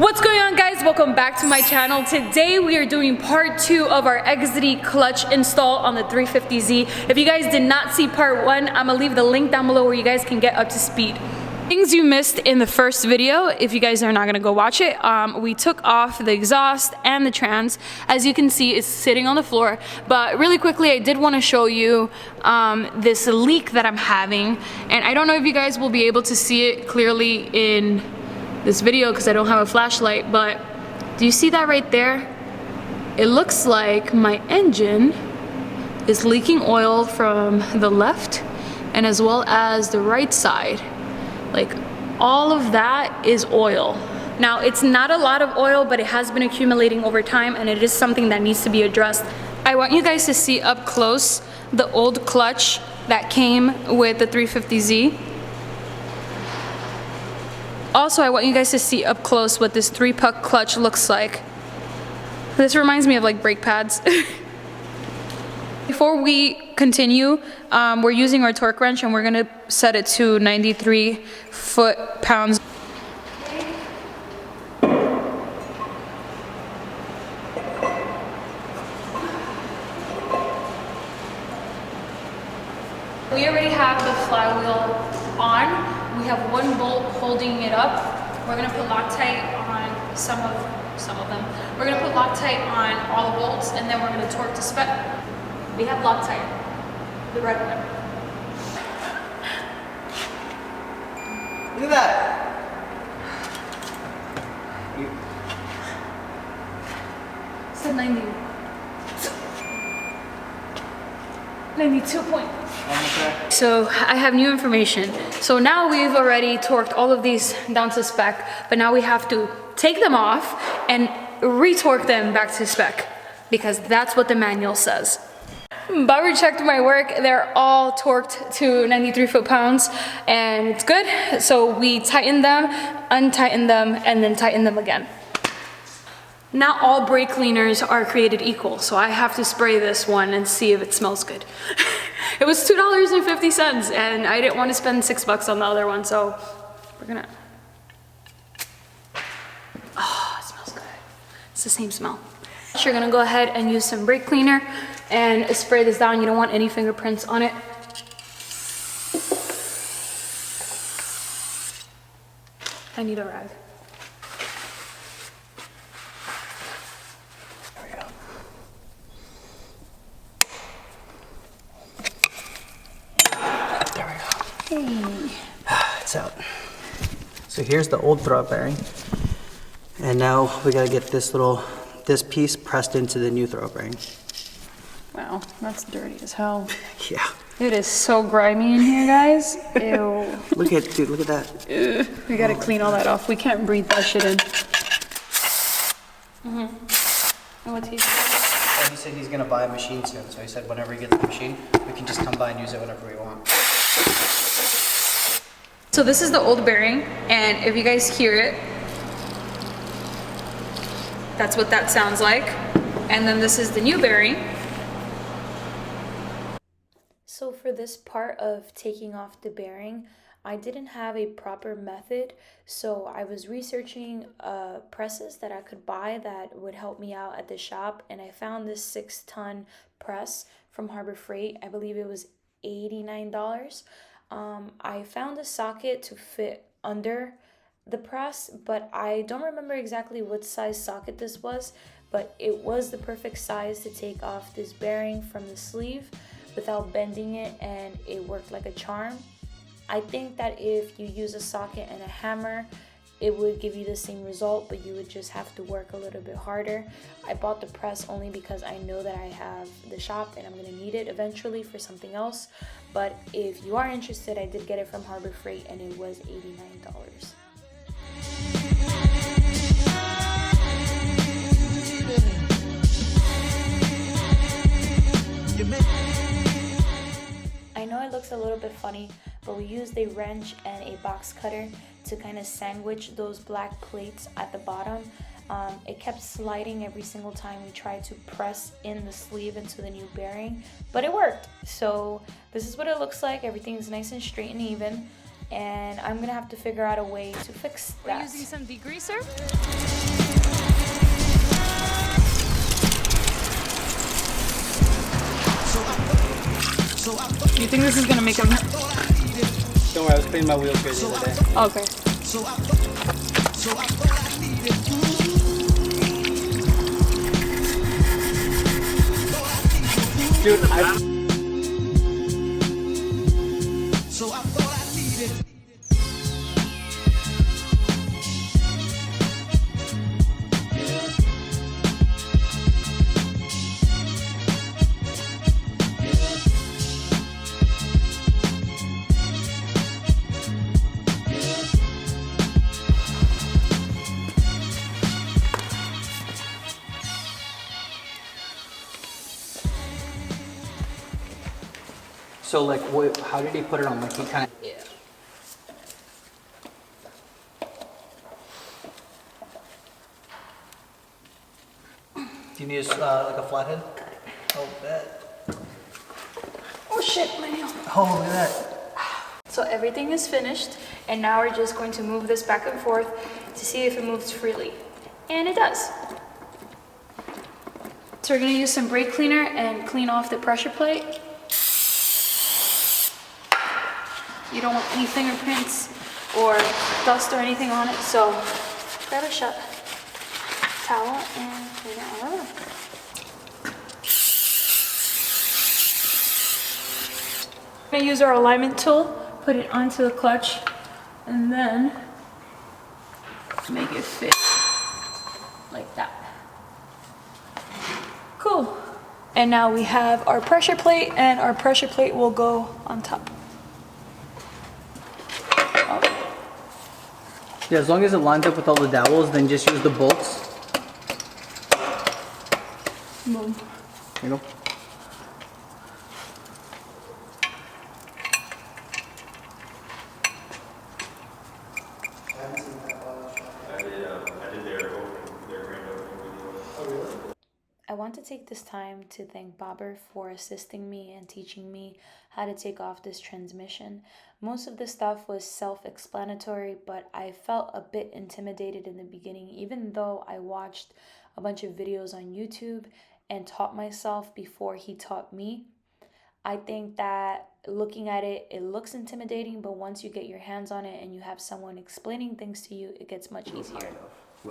What's going on, guys? Welcome back to my channel. Today we are doing part 2 of our Exedy clutch install on the 350Z. If you guys did not see part 1, I'm gonna leave the link down below where you guys can get up to speed. Things you missed in the first video, if you guys are not gonna go watch it, we took off the exhaust and the trans. As you can see, it's sitting on the floor. But really quickly, I did want to show you this leak that I'm having, and I don't know if you guys will be able to see it clearly in this video because I don't have a flashlight, but do you see that right there? It looks like my engine is leaking oil from the left and as well as the right side. Like, all of that is oil. Now, it's not a lot of oil, but it has been accumulating over time, and it is something that needs to be addressed. I want you guys to see up close the old clutch that came with the 350Z. Also, I want you guys to see up close what this 3-puck clutch looks like. This reminds me of like brake pads. Before we continue, we're using our torque wrench and we're gonna set it to 93 foot-pounds. We already have the flywheel on. We have one bolt holding it up. We're gonna put Loctite on some of them. We're gonna put Loctite on all the bolts, and then we're gonna torque the spec. We have Loctite, the red one. Look at that. It's a 92 point. So I have new information. So now we've already torqued all of these down to spec, but now we have to take them off and retorque them back to spec because that's what the manual says. Bobby checked my work. They're all torqued to 93 foot-pounds and it's good. So we tighten them, untighten them, and then tighten them again. Not all brake cleaners are created equal, so I have to spray this one and see if it smells good. It was $2.50 and I didn't want to spend $6 on the other one, so we're gonna... Oh, it smells good. It's the same smell. So you're gonna go ahead and use some brake cleaner and spray this down. You don't want any fingerprints on it. I need a rag. It's out. So here's the old throw bearing, and now we gotta get this piece pressed into the new throw bearing. Wow, that's dirty as hell. Yeah. It is so grimy in here, guys. Ew. Look at that. Ugh. We gotta clean all that off. We can't breathe that shit in. And what's he say? He said he's gonna buy a machine soon, so he said whenever he gets the machine, we can just come by and use it whenever we want. So this is the old bearing, and if you guys hear it, that's what that sounds like. And then this is the new bearing. So for this part of taking off the bearing, I didn't have a proper method, so I was researching presses that I could buy that would help me out at the shop, and I found this 6-ton press from Harbor Freight. I believe it was $89. I found a socket to fit under the press, but I don't remember exactly what size socket this was, but it was the perfect size to take off this bearing from the sleeve without bending it, and it worked like a charm. I think that if you use a socket and a hammer, it would give you the same result, but you would just have to work a little bit harder. I bought the press only because I know that I have the shop and I'm gonna need it eventually for something else. But if you are interested, I did get it from Harbor Freight and it was $89. I know it looks a little bit funny, but we used a wrench and a box cutter to kind of sandwich those black plates at the bottom. It kept sliding every single time we tried to press in the sleeve into the new bearing, but it worked. So this is what it looks like. Everything is nice and straight and even. and I'm gonna have to figure out a way to fix that. We're using some degreaser. You think this is gonna make him? Don't worry, I was cleaning my wheels here the other day. Okay. Dude, so like, how did he put it on? Like he kind of. Yeah. Do you need like a flathead? Oh, bet. Oh shit, my nail. Oh, look at that. So everything is finished, and now we're just going to move this back and forth to see if it moves freely. And it does. So we're gonna use some brake cleaner and clean off the pressure plate. You don't want any fingerprints or dust or anything on it, so grab a towel and clean it all over. I'm gonna use our alignment tool, put it onto the clutch, and then make it fit like that. Cool. And now we have our pressure plate, and our pressure plate will go on top. Yeah, as long as it lines up with all the dowels, then just use the bolts. Boom. There you go. I want to take this time to thank Bobber for assisting me and teaching me how to take off this transmission. Most of the stuff was self-explanatory, but I felt a bit intimidated in the beginning, even though I watched a bunch of videos on YouTube and taught myself before he taught me. I think that looking at it, it looks intimidating, but once you get your hands on it and you have someone explaining things to you, it gets much easier.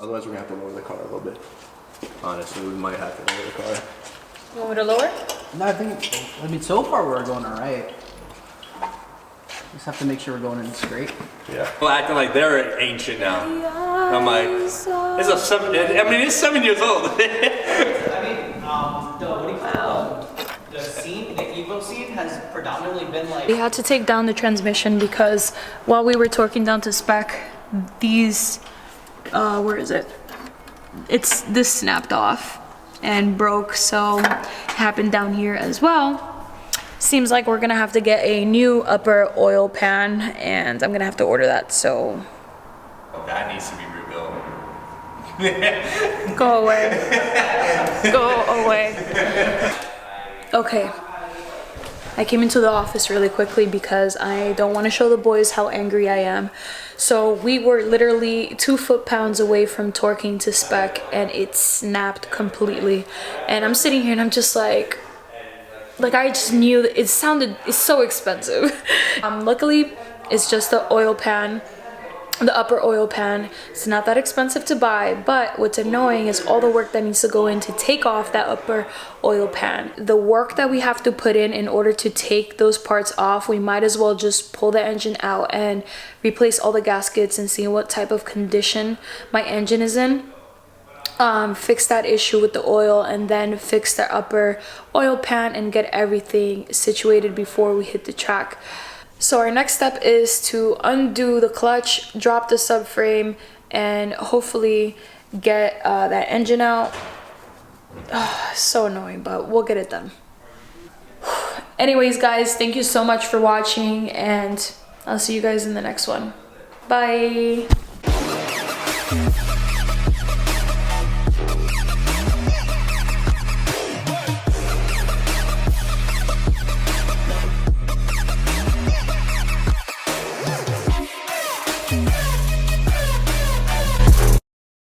Otherwise, we're gonna have to lower the car a little bit. Honestly, we might have to lower the car. You want me to lower? No, I mean, so far we're going all right. Just have to make sure we're going in straight. Yeah. Well, acting like they're ancient now. I'm like, it's 7 years old. I mean, the scene, the Evo scene has predominantly been like... We had to take down the transmission because while we were torquing down to spec, these, where is it? This snapped off and broke, so it happened down here as well. Seems like we're gonna have to get a new upper oil pan, and I'm gonna have to order that, so. That needs to be rebuilt. Go away. Go away. Okay. I came into the office really quickly because I don't want to show the boys how angry I am. So we were literally 2 foot-pounds away from torquing to spec, and it snapped completely. And I'm sitting here and I'm just like I just knew that it's so expensive. Luckily, it's just the oil pan, the upper oil pan. It's not that expensive to buy, but what's annoying is all the work that needs to go in to take off that upper oil pan. The work that we have to put in order to take those parts off, we might as well just pull the engine out and replace all the gaskets and see what type of condition my engine is in. Fix that issue with the oil, and then fix the upper oil pan and get everything situated before we hit the track. So our next step is to undo the clutch, drop the subframe, and hopefully get that engine out. So annoying, but we'll get it done. Anyways, guys, thank you so much for watching, and I'll see you guys in the next one. Bye. Bye.